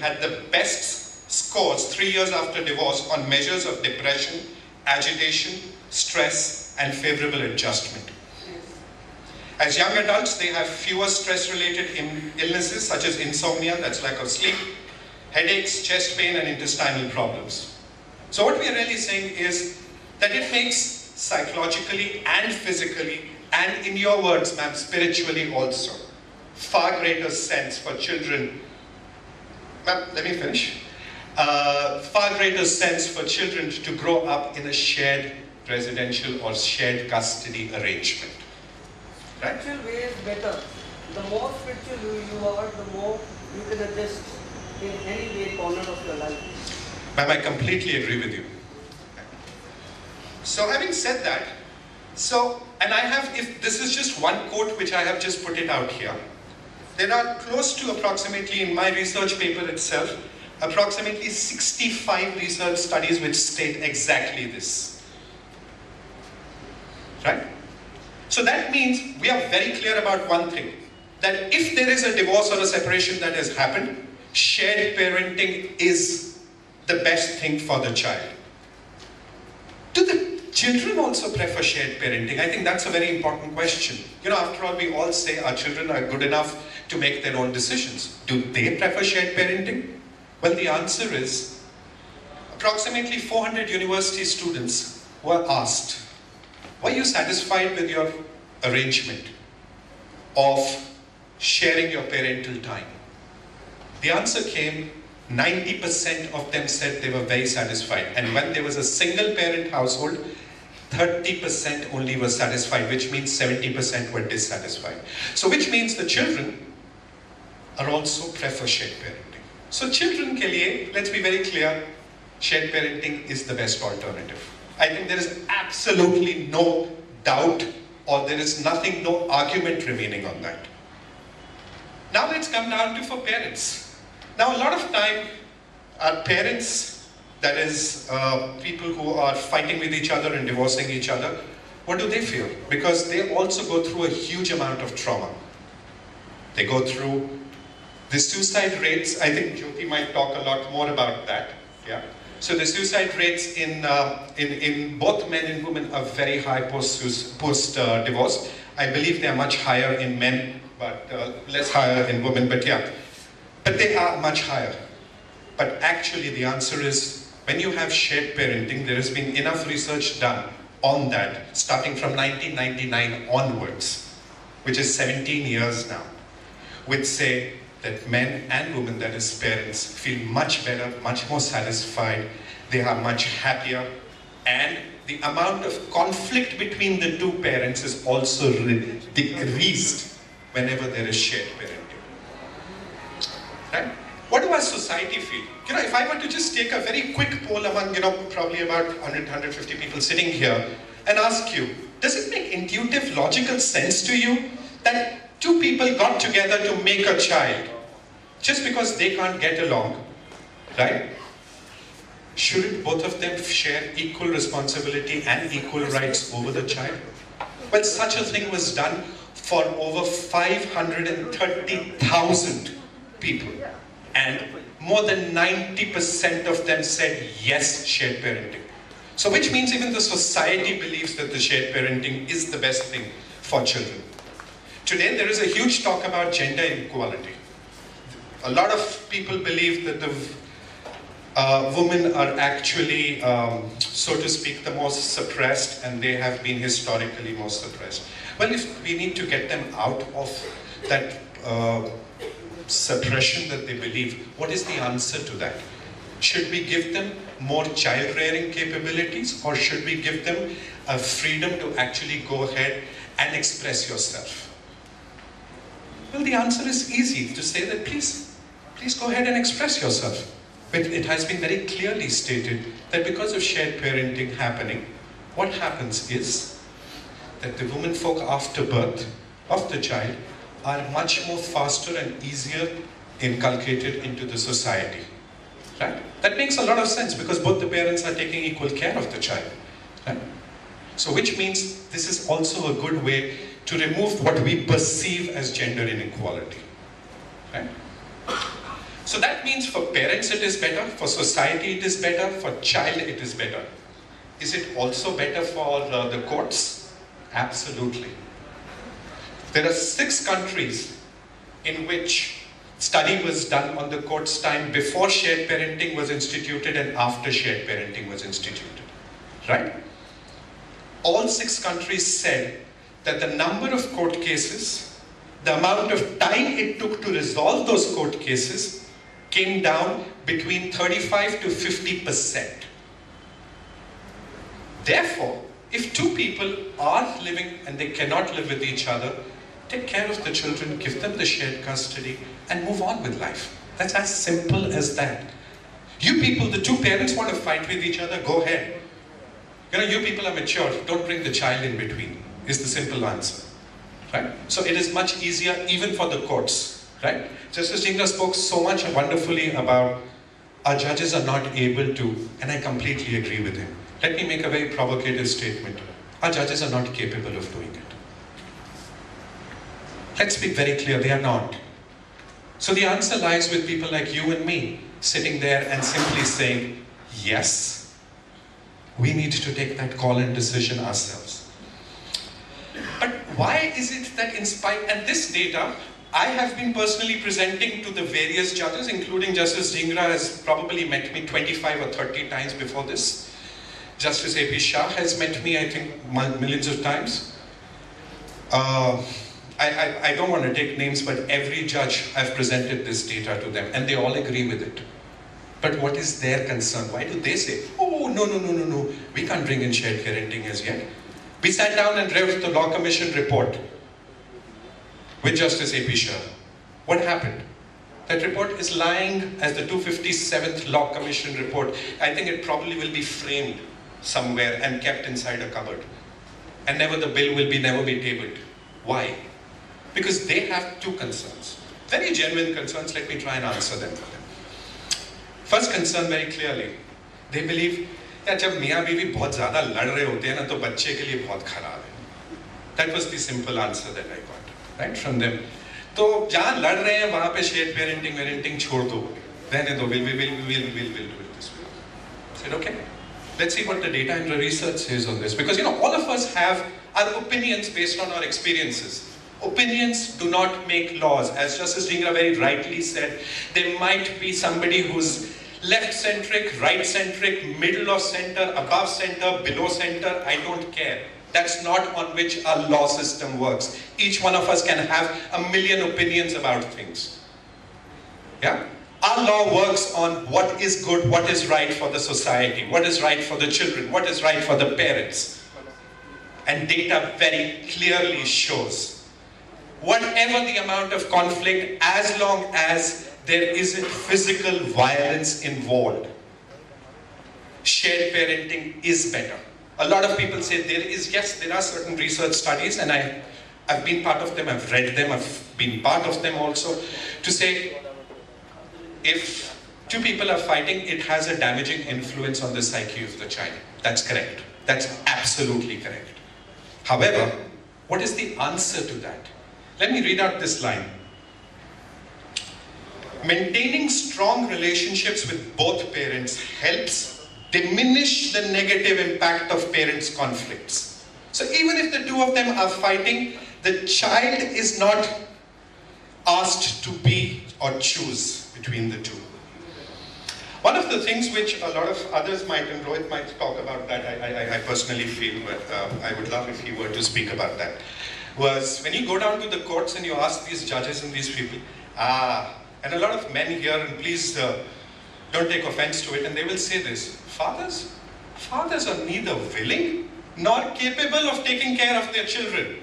had the best scores 3 years after divorce on measures of depression, agitation, stress, and favorable adjustment. As young adults, they have fewer stress-related illnesses such as insomnia, that's lack of sleep, headaches, chest pain, and intestinal problems. So what we are really saying is that it makes psychologically and physically, and in your words, ma'am, spiritually also, far greater sense for children. Ma'am, let me finish. Far greater sense for children to grow up in a shared residential or shared custody arrangement. Right? Spiritual way is better. The more spiritual you are, the more you can adjust in any way, corner of your life. Ma'am, I completely agree with you. So having said that, and I have, if this is just one quote which I have just put it out here, there are close to approximately, in my research paper itself, approximately 65 research studies which state exactly this. Right? So that means we are very clear about one thing, that if there is a divorce or a separation that has happened, shared parenting is the best thing for the child. Do the children also prefer shared parenting? I think that's a very important question. You know, after all, we all say our children are good enough to make their own decisions. Do they prefer shared parenting? Well, the answer is approximately 400 university students were asked, were you satisfied with your arrangement of sharing your parental time? The answer came, 90% of them said they were very satisfied. And when there was a single parent household, 30% only were satisfied, which means 70% were dissatisfied. So which means the children are also prefer shared parenting. So children ke liye, let's be very clear, shared parenting is the best alternative. I think there is absolutely no doubt, or there is nothing, no argument remaining on that. Now let's come down to for parents. Now a lot of time, our parents, that is people who are fighting with each other and divorcing each other, what do they feel? Because they also go through a huge amount of trauma. They go through the suicide rates. I think Jyoti might talk a lot more about that. Yeah. So the suicide rates in both men and women are very high post-divorce. I believe they are much higher in men, but less higher in women, but yeah. But they are much higher. But actually the answer is, when you have shared parenting, there has been enough research done on that, starting from 1999 onwards, which is 17 years now, which say that men and women, that is parents, feel much better, much more satisfied, they are much happier, and the amount of conflict between the two parents is also decreased whenever there is shared parenting. Right? What do our society feel? You know, if I were to just take a very quick poll among, probably about 100, 150 people sitting here and ask you, does it make intuitive, logical sense to you that two people got together to make a child just because they can't get along, right? Shouldn't both of them share equal responsibility and equal rights over the child? Well, such a thing was done for over 530,000 people. And more than 90% of them said yes, shared parenting. So which means even the society believes that the shared parenting is the best thing for children. Today there is a huge talk about gender inequality. A lot of people believe that the women are actually, so to speak, the most suppressed, and they have been historically most suppressed. Well, if we need to get them out of that suppression that they believe, what is the answer to that? Should we give them more child-rearing capabilities, or should we give them a freedom to actually go ahead and express yourself? Well, the answer is easy, to say that please go ahead and express yourself. But it has been very clearly stated that because of shared parenting happening, what happens is that the women folk after birth of the child are much more faster and easier inculcated into the society. Right? That makes a lot of sense because both the parents are taking equal care of the child. Right? So which means this is also a good way to remove what we perceive as gender inequality. Right? So that means for parents it is better, for society it is better, for child it is better. Is it also better for the courts? Absolutely. There are 6 countries in which study was done on the court's time before shared parenting was instituted and after shared parenting was instituted. Right? All 6 countries said that the number of court cases, the amount of time it took to resolve those court cases came down between 35 to 50%. Therefore, if 2 people are living and they cannot live with each other, take care of the children, give them the shared custody, and move on with life. That's as simple as that. You people, the 2 parents want to fight with each other, go ahead. You people are mature, don't bring the child in between, is the simple answer. Right? So it is much easier even for the courts. Right? Justice Dhingra spoke so much wonderfully about our judges are not able to, and I completely agree with him. Let me make a very provocative statement. Our judges are not capable of doing it. Let's be very clear, they are not. So the answer lies with people like you and me, sitting there and simply saying, yes, we need to take that call and decision ourselves. But why is it that in spite, and this data, I have been personally presenting to the various judges, including Justice Dhingra has probably met me 25 or 30 times before this. Justice A.P. Shah has met me, I think, millions of times. I don't want to take names, but every judge I've presented this data to them, and they all agree with it. But what is their concern? Why do they say, oh, no, we can't bring in shared parenting as yet? We sat down and read the Law Commission report with Justice A.P. Shah. What happened? That report is lying as the 257th Law Commission report. I think it probably will be framed somewhere and kept inside a cupboard. And never the bill will never be tabled. Why? Because they have 2 concerns. Very genuine concerns, let me try and answer them for them. First concern very clearly, they believe that जब मियाँ बीवी बहुत ज़्यादा लड़ रहे होते हैं ना तो बच्चे के लिए बहुत खराब है. That was the simple answer that I got, right, from them. तो जहाँ लड़ रहे हैं वहाँ पे shared parenting छोड़ दो, रहने दो, we'll do it this way. I said okay, let's see what the data and the research says on this, because all of us have our opinions based on our experiences. Opinions do not make laws. As Justice Dhingra very rightly said, there might be somebody who's left-centric, right-centric, middle of center, above center, below center, I don't care. That's not on which our law system works. Each one of us can have a million opinions about things. Yeah? Our law works on what is good, what is right for the society, what is right for the children, what is right for the parents. And data very clearly shows whatever the amount of conflict, as long as there isn't physical violence involved, shared parenting is better. A lot of people say there are certain research studies, and I've been part of them, I've read them, I've been part of them also, to say if 2 people are fighting, it has a damaging influence on the psyche of the child. That's correct. That's absolutely correct. However, what is the answer to that? Let me read out this line. Maintaining strong relationships with both parents helps diminish the negative impact of parents' conflicts. So even if the 2 of them are fighting, the child is not asked to be or choose between the 2. One of the things which a lot of others might, and Rohit might talk about that, I personally feel, but I would love if he were to speak about that, was when you go down to the courts and you ask these judges and these people, and a lot of men here, and please don't take offense to it, and they will say this, fathers are neither willing nor capable of taking care of their children.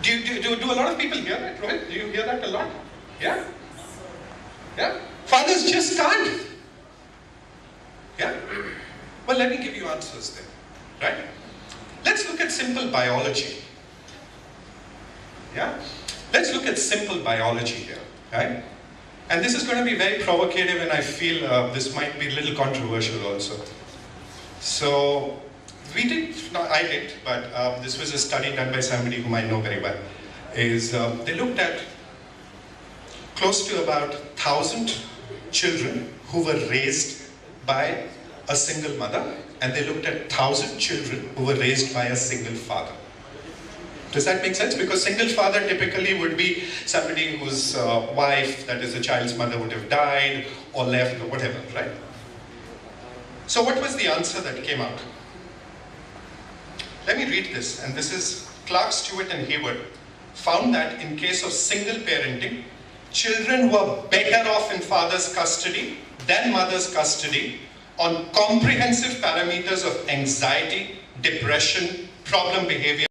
Do a lot of people hear that, Rohit? Do you hear that a lot? Yeah? Yeah? Fathers just can't. Yeah? Well, let me give you answers then. Right? Let's look at simple biology. Yeah? Let's look at simple biology here. Right? And this is going to be very provocative, and I feel this might be a little controversial also. So, I did, but this was a study done by somebody whom I know very well. They looked at close to about 1,000 children who were raised by a single mother, and they looked at 1,000 children who were raised by a single father. Does that make sense? Because single father typically would be somebody whose wife, that is the child's mother, would have died or left or whatever, right? So what was the answer that came out? Let me read this, and this is Clark, Stewart and Hayward found that in case of single parenting, children were better off in father's custody than mother's custody on comprehensive parameters of anxiety, depression, problem behavior,